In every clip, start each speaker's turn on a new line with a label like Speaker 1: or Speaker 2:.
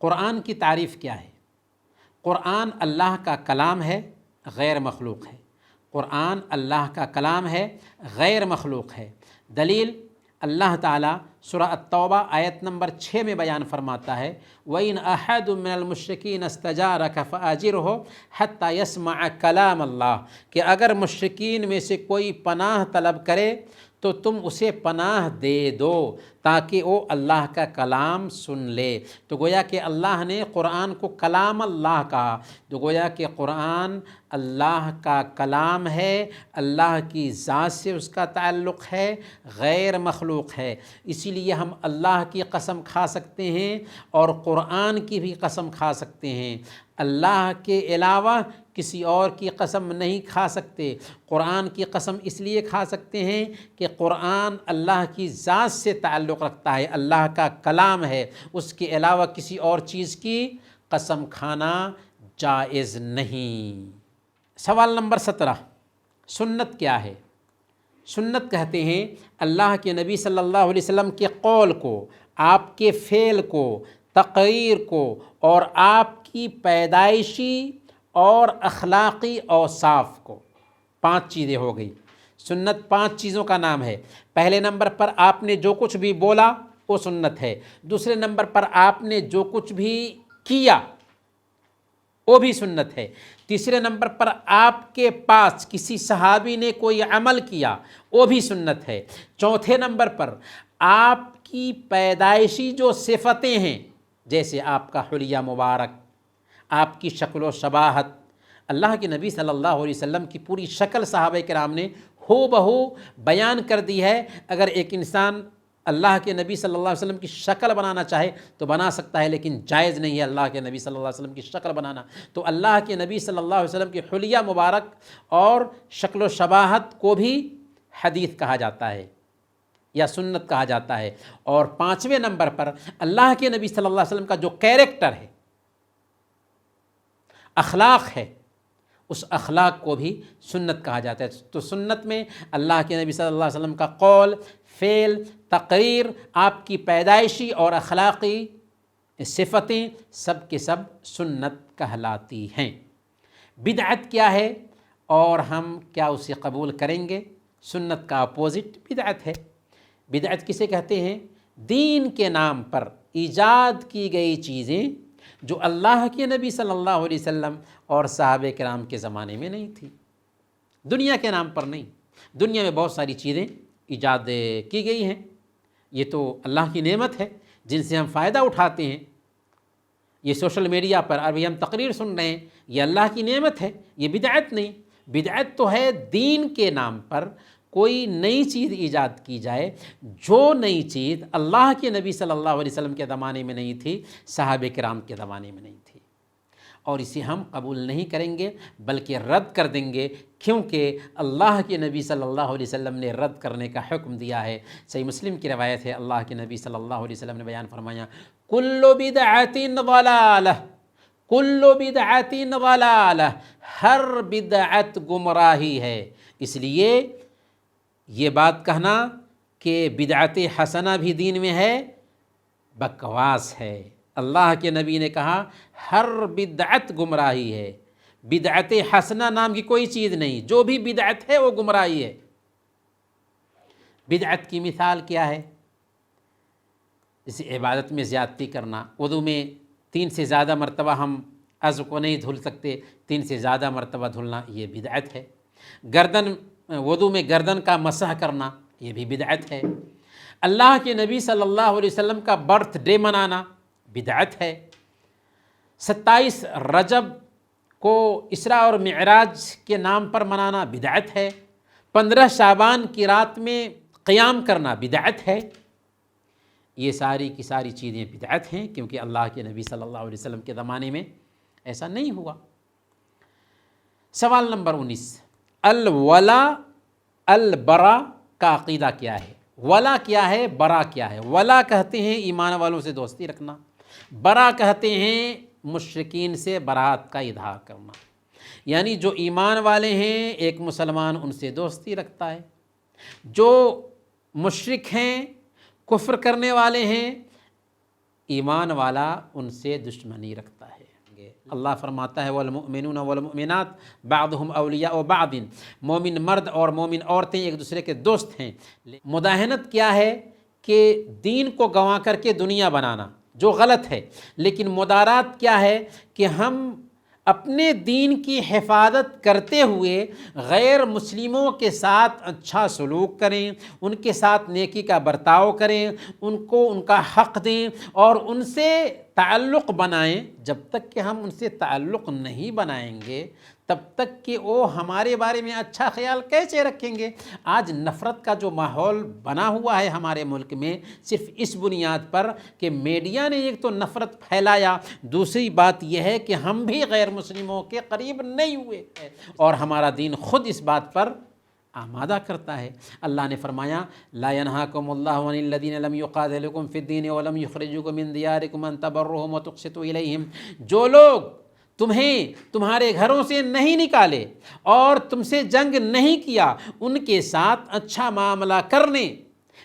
Speaker 1: قرآن کی تعریف کیا ہے؟ قرآن اللہ کا کلام ہے، غیر مخلوق ہے۔ قرآن اللہ کا کلام ہے، غیر مخلوق ہے۔ دلیل اللہ تعالیٰ سورہ التوبہ آیت نمبر 6 میں بیان فرماتا ہے وَإِنْ أَحَدٌ مِّنَ الْمُشْرِكِينَ اسْتَجَارَكَ فَأَجِرْهُ حَتَّى يَسْمَعَ كَلَامَ اللَّهِ کہ اگر مشرکین میں سے کوئی پناہ طلب کرے تو تم اسے پناہ دے دو تاکہ وہ اللہ کا کلام سن لے۔ تو گویا کہ اللہ نے قرآن کو کلام اللہ کہا، تو گویا کہ قرآن اللہ کا کلام ہے، اللہ کی ذات سے اس کا تعلق ہے، غیر مخلوق ہے۔ اسی لیے ہم اللہ کی قسم کھا سکتے ہیں اور قرآن کی بھی قسم کھا سکتے ہیں، اللہ کے علاوہ کسی اور کی قسم نہیں کھا سکتے۔ قرآن کی قسم اس لیے کھا سکتے ہیں کہ قرآن اللہ کی ذات سے تعلق رکھتا ہے، اللہ کا کلام ہے، اس کے علاوہ کسی اور چیز کی قسم کھانا جائز نہیں۔ سوال نمبر 17، سنت کیا ہے؟ سنت کہتے ہیں اللہ کے نبی صلی اللہ علیہ وسلم کے قول کو، آپ کے فعل کو، تقریر کو اور آپ کی پیدائشی اور اخلاقی اوصاف کو۔ 5 چیزیں ہو گئی۔ سنت 5 چیزوں کا نام ہے۔ پہلے نمبر پر آپ نے جو کچھ بھی بولا وہ سنت ہے۔ دوسرے نمبر پر آپ نے جو کچھ بھی کیا وہ بھی سنت ہے۔ تیسرے نمبر پر آپ کے پاس کسی صحابی نے کوئی عمل کیا وہ بھی سنت ہے۔ چوتھے نمبر پر آپ کی پیدائشی جو صفتیں ہیں، جیسے آپ کا حلیہ مبارک، آپ کی شکل و شباہت، اللہ کے نبی صلی اللہ علیہ وسلم کی پوری شکل صحابہ کرام نے ہو بہو بیان کر دی ہے۔ اگر ایک انسان اللہ کے نبی صلی اللہ علیہ وسلم کی شکل بنانا چاہے تو بنا سکتا ہے، لیکن جائز نہیں ہے اللہ کے نبی صلی اللہ علیہ وسلم کی شکل بنانا۔ تو اللہ کے نبی صلی اللہ علیہ وسلم کی حلیہ مبارک اور شکل و شباہت کو بھی حدیث کہا جاتا ہے یا سنت کہا جاتا ہے۔ اور 5ویں نمبر پر اللہ کے نبی صلی اللہ علیہ وسلم کا جو کیریکٹر ہے، اخلاق ہے، اس اخلاق کو بھی سنت کہا جاتا ہے۔ تو سنت میں اللہ کے نبی صلی اللہ علیہ وسلم کا قول، فعل، تقریر، آپ کی پیدائشی اور اخلاقی صفتیں سب کے سب سنت کہلاتی ہیں۔ بدعت کیا ہے اور ہم کیا اسے قبول کریں گے؟ سنت کا اپوزٹ بدعت ہے۔ بدعت کسے کہتے ہیں؟ دین کے نام پر ایجاد کی گئی چیزیں جو اللہ کے نبی صلی اللہ علیہ وسلم اور صحابہ کرام کے زمانے میں نہیں تھی، دنیا کے نام پر نہیں۔ دنیا میں بہت ساری چیزیں ایجاد کی گئی ہیں، یہ تو اللہ کی نعمت ہے جن سے ہم فائدہ اٹھاتے ہیں۔ یہ سوشل میڈیا پر ابھی ہم تقریر سن رہے ہیں، یہ اللہ کی نعمت ہے، یہ بدعت نہیں۔ بدعت تو ہے دین کے نام پر کوئی نئی چیز ایجاد کی جائے، جو نئی چیز اللہ کے نبی صلی اللہ علیہ وسلم کے زمانے میں نہیں تھی، صحابہ کرام کے زمانے میں نہیں تھی، اور اسے ہم قبول نہیں کریں گے بلکہ رد کر دیں گے، کیونکہ اللہ کے نبی صلی اللہ علیہ وسلم نے رد کرنے کا حکم دیا ہے۔ صحیح مسلم کی روایت ہے، اللہ کے نبی صلی اللہ علیہ وسلم نے بیان فرمایا کل بدعت ضلالہ، کل بدعت ضلالہ، ہر بدعت گمراہی ہے۔ اس لیے یہ بات کہنا کہ بدعت حسنہ بھی دین میں ہے بکواس ہے۔ اللہ کے نبی نے کہا ہر بدعت گمراہی ہے، بدعت حسنہ نام کی کوئی چیز نہیں، جو بھی بدعت ہے وہ گمراہی ہے۔ بدعت کی مثال کیا ہے؟ جیسے عبادت میں زیادتی کرنا، وضو میں 3 سے زیادہ مرتبہ ہم عضو کو نہیں دھل سکتے، 3 سے زیادہ مرتبہ دھلنا یہ بدعت ہے۔ وضو میں گردن کا مسح کرنا یہ بھی بدعت ہے۔ اللہ کے نبی صلی اللہ علیہ وسلم کا برتھ ڈے منانا بدعت ہے۔ 27 رجب کو اسراء اور معراج کے نام پر منانا بدعت ہے۔ 15 شعبان کی رات میں قیام کرنا بدعت ہے۔ یہ ساری کی ساری چیزیں بدعت ہیں، کیونکہ اللہ کے نبی صلی اللہ علیہ وسلم کے زمانے میں ایسا نہیں ہوا۔ سوال نمبر 19، الولا البرا کا عقیدہ کیا ہے؟ ولا کیا ہے، برا کیا ہے؟ ولا کہتے ہیں ایمان والوں سے دوستی رکھنا، برا کہتے ہیں مشرکین سے برات کا اظہار کرنا۔ یعنی جو ایمان والے ہیں ایک مسلمان ان سے دوستی رکھتا ہے، جو مشرک ہیں، کفر کرنے والے ہیں، ایمان والا ان سے دشمنی رکھتا ہے۔ اللہ فرماتا ہے والمؤمنون والمؤمنات بعضهم اولیاء بعض، مومن مرد اور مومن عورتیں ایک دوسرے کے دوست ہیں۔ مداہنت کیا ہے کہ دین کو گنوا کر کے دنیا بنانا، جو غلط ہے، لیکن مدارات کیا ہے کہ ہم اپنے دین کی حفاظت کرتے ہوئے غیر مسلموں کے ساتھ اچھا سلوک کریں، ان کے ساتھ نیکی کا برتاؤ کریں، ان کو ان کا حق دیں اور ان سے تعلق بنائیں۔ جب تک کہ ہم ان سے تعلق نہیں بنائیں گے تب تک کہ وہ ہمارے بارے میں اچھا خیال کیسے رکھیں گے؟ آج نفرت کا جو ماحول بنا ہوا ہے ہمارے ملک میں، صرف اس بنیاد پر کہ میڈیا نے ایک تو نفرت پھیلایا، دوسری بات یہ ہے کہ ہم بھی غیر مسلموں کے قریب نہیں ہوئے ہیں، اور ہمارا دین خود اس بات پر آمادہ کرتا ہے۔ اللہ نے فرمایا لا ینہاکم اللہ عن الذین لم یقاتلوکم فی الدین ولم یخرجوکم من دیارکم ان تبروہم وتقسطوا الیہم، جو لوگ تمہیں تمہارے گھروں سے نہیں نکالے اور تم سے جنگ نہیں کیا، ان کے ساتھ اچھا معاملہ کرنے،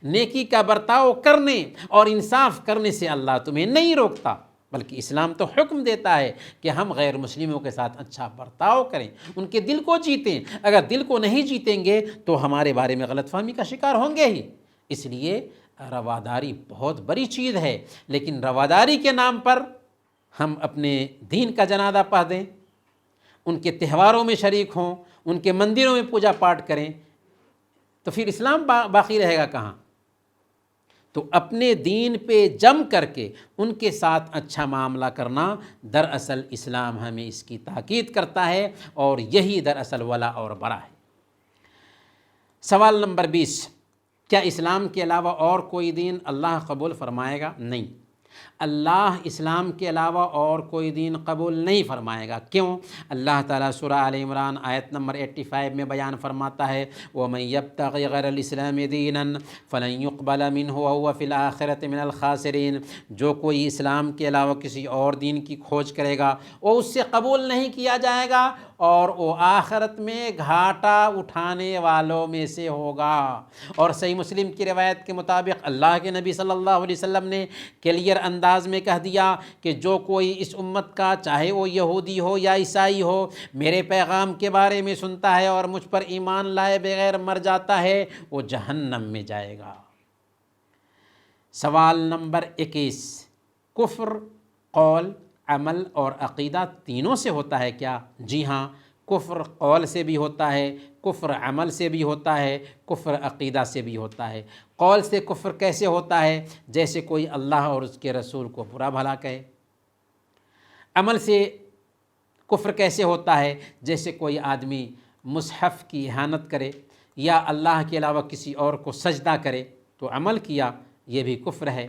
Speaker 1: نیکی کا برتاؤ کرنے اور انصاف کرنے سے اللہ تمہیں نہیں روکتا، بلکہ اسلام تو حکم دیتا ہے کہ ہم غیر مسلموں کے ساتھ اچھا برتاؤ کریں، ان کے دل کو جیتیں۔ اگر دل کو نہیں جیتیں گے تو ہمارے بارے میں غلط فہمی کا شکار ہوں گے ہی۔ اس لیے رواداری بہت بڑی چیز ہے، لیکن رواداری کے نام پر ہم اپنے دین کا جنازہ پڑھ دیں، ان کے تہواروں میں شریک ہوں، ان کے مندروں میں پوجا پاٹ کریں، تو پھر اسلام باقی رہے گا کہاں؟ تو اپنے دین پہ جم کر کے ان کے ساتھ اچھا معاملہ کرنا، دراصل اسلام ہمیں اس کی تاکید کرتا ہے، اور یہی دراصل ولا اور برا ہے۔ سوال نمبر 20، کیا اسلام کے علاوہ اور کوئی دین اللہ قبول فرمائے گا؟ نہیں، اللہ اسلام کے علاوہ اور کوئی دین قبول نہیں فرمائے گا۔ کیوں؟ اللہ تعالیٰ سورہ آل عمران آیت نمبر 85 میں بیان فرماتا ہے وَمَن يَبْتَغِ غَيْرَ الْإِسْلَامِ دِينًا فَلَن يُقْبَلَ مِنْهُ وَهُوَ فِي الْآخِرَةِ مِنَ الْخَاسِرِينَ، جو کوئی اسلام کے علاوہ کسی اور دین کی کھوج کرے گا وہ اس سے قبول نہیں کیا جائے گا، اور وہ آخرت میں گھاٹا اٹھانے والوں میں سے ہوگا۔ اور صحیح مسلم کی روایت کے مطابق اللہ کے نبی صلی اللہ علیہ وسلم نے کلیئر انداز میں کہہ دیا کہ جو کوئی اس امت کا، چاہے وہ یہودی ہو یا عیسائی ہو، میرے پیغام کے بارے میں سنتا ہے اور مجھ پر ایمان لائے بغیر مر جاتا ہے، وہ جہنم میں جائے گا۔ سوال نمبر 21، کفر قول، عمل اور عقیدہ تینوں سے ہوتا ہے کیا؟ جی ہاں، کفر قول سے بھی ہوتا ہے، کفر عمل سے بھی ہوتا ہے، کفر عقیدہ سے بھی ہوتا ہے۔ قول سے کفر کیسے ہوتا ہے؟ جیسے کوئی اللہ اور اس کے رسول کو برا بھلا کہے۔ عمل سے کفر کیسے ہوتا ہے؟ جیسے کوئی آدمی مصحف کی اہانت کرے یا اللہ کے علاوہ کسی اور کو سجدہ کرے تو عمل کیا، یہ بھی کفر ہے۔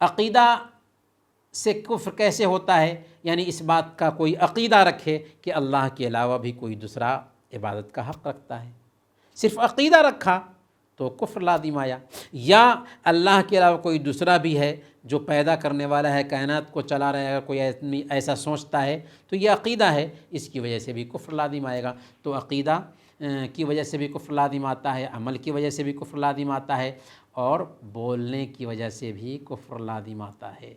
Speaker 1: عقیدہ سے کفر کیسے ہوتا ہے؟ یعنی اس بات کا کوئی عقیدہ رکھے کہ اللہ کے علاوہ بھی کوئی دوسرا عبادت کا حق رکھتا ہے، صرف عقیدہ رکھا تو کفر لازم آیا۔ یا اللہ کے علاوہ کوئی دوسرا بھی ہے جو پیدا کرنے والا ہے، کائنات کو چلا رہا ہے، اگر کوئی آدمی ایسا سوچتا ہے تو یہ عقیدہ ہے، اس کی وجہ سے بھی کفر لازم آئے گا۔ تو عقیدہ کی وجہ سے بھی کفر لازم آتا ہے، عمل کی وجہ سے بھی کفر لازم آتا ہے، اور بولنے کی وجہ سے بھی کفر لازم آتا ہے۔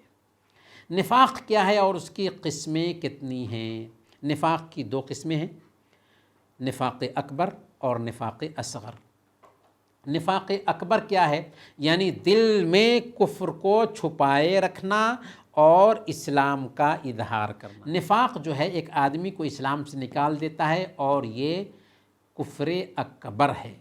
Speaker 1: نفاق کیا ہے اور اس کی قسمیں کتنی ہیں؟ نفاق کی دو قسمیں ہیں، نفاق اکبر اور نفاق اصغر۔ نفاق اکبر کیا ہے؟ یعنی دل میں کفر کو چھپائے رکھنا اور اسلام کا اظہار کرنا۔ نفاق جو ہے ایک آدمی کو اسلام سے نکال دیتا ہے، اور یہ کفر اکبر ہے،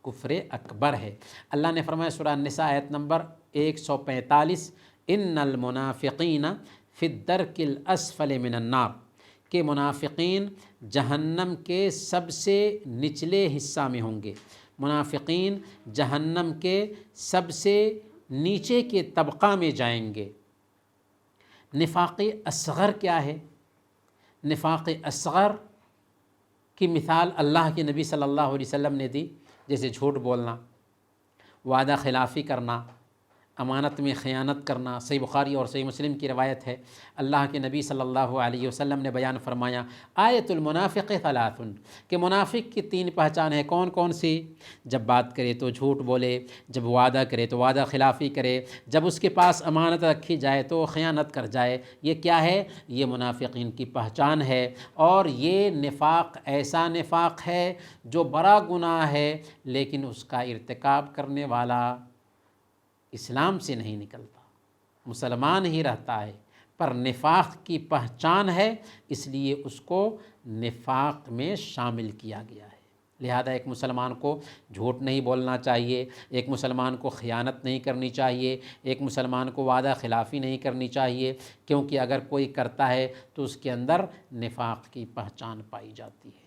Speaker 1: کفر اکبر ہے۔ اللہ نے فرمایا سورہ النساء آیت نمبر 145 ان المنافقین فی الدرک الاسفل من النار، کہ منافقین جہنم کے سب سے نچلے حصہ میں ہوں گے، منافقین جہنم کے سب سے نیچے کے طبقہ میں جائیں گے۔ نفاق اصغر کیا ہے؟ نفاق اصغر کی مثال اللہ کے نبی صلی اللہ علیہ وسلم نے دی، جیسے جھوٹ بولنا، وعدہ خلافی کرنا، امانت میں خیانت کرنا۔ صحیح بخاری اور صحیح مسلم کی روایت ہے، اللہ کے نبی صلی اللہ علیہ وسلم نے بیان فرمایا آیت المنافق ثلاث، کہ منافق کی 3 پہچان ہے۔ کون کون سی؟ جب بات کرے تو جھوٹ بولے، جب وعدہ کرے تو وعدہ خلافی کرے، جب اس کے پاس امانت رکھی جائے تو خیانت کر جائے۔ یہ کیا ہے؟ یہ منافقین کی پہچان ہے، اور یہ نفاق ایسا نفاق ہے جو بڑا گناہ ہے، لیکن اس کا ارتکاب کرنے والا اسلام سے نہیں نکلتا، مسلمان ہی رہتا ہے، پر نفاق کی پہچان ہے، اس لیے اس کو نفاق میں شامل کیا گیا ہے۔ لہذا ایک مسلمان کو جھوٹ نہیں بولنا چاہیے، ایک مسلمان کو خیانت نہیں کرنی چاہیے، ایک مسلمان کو وعدہ خلافی نہیں کرنی چاہیے، کیونکہ اگر کوئی کرتا ہے تو اس کے اندر نفاق کی پہچان پائی جاتی ہے۔